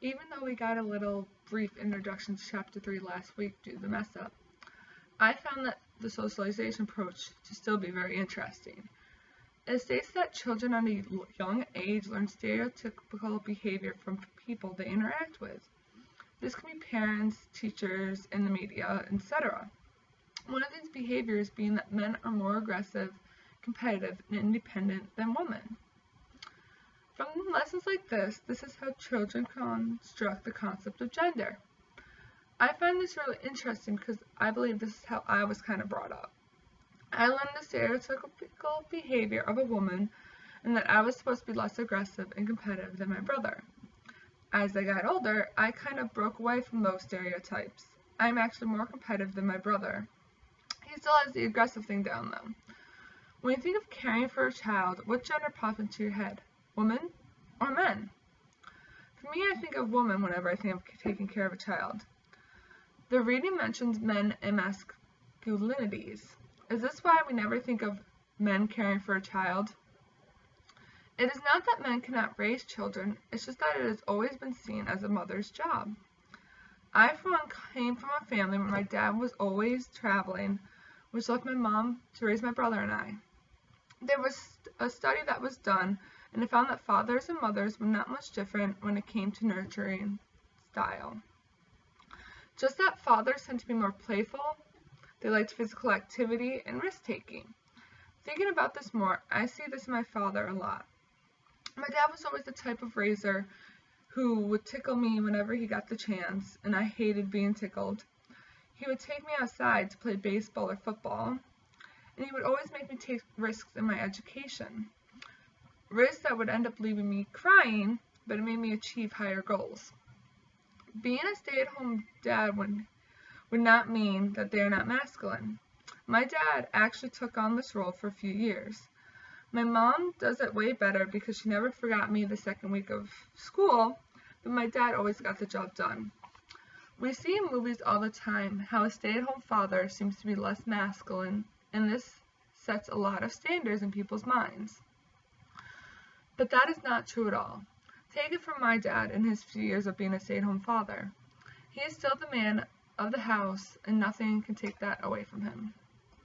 even though we got a little brief introduction to Chapter 3 last week due to the mess up. I found that the socialization approach to still be very interesting. It states that children at a young age learn stereotypical behavior from people they interact with. This can be parents, teachers, in the media, etc. One of these behaviors being that men are more aggressive, competitive, and independent than women. From lessons like this is how children construct the concept of gender. I find this really interesting because I believe this is how I was kind of brought up. I learned the stereotypical behavior of a woman and that I was supposed to be less aggressive and competitive than my brother. As I got older, I kind of broke away from those stereotypes. I'm actually more competitive than my brother. He still has the aggressive thing down though. When you think of caring for a child, what gender pops into your head? Women or men? For me, I think of woman whenever I think of taking care of a child. The reading mentions men and masculinities. Is this why we never think of men caring for a child? It is not that men cannot raise children, it's just that it has always been seen as a mother's job. I, for one, came from a family where my dad was always traveling, which left my mom to raise my brother and I. There was a study that was done, and it found that fathers and mothers were not much different when it came to nurturing style. Just that fathers tend to be more playful, they liked physical activity and risk-taking. Thinking about this more, I see this in my father a lot. My dad was always the type of raiser who would tickle me whenever he got the chance, and I hated being tickled. He would take me outside to play baseball or football, and he would always make me take risks in my education. Risks that would end up leaving me crying, but it made me achieve higher goals. Being a stay-at-home dad would not mean that they are not masculine. My dad actually took on this role for a few years. My mom does it way better because she never forgot me the second week of school, but my dad always got the job done. We see in movies all the time how a stay-at-home father seems to be less masculine, and this sets a lot of standards in people's minds. But that is not true at all. Take it from my dad in his few years of being a stay-at-home father. He is still the man of the house, and nothing can take that away from him.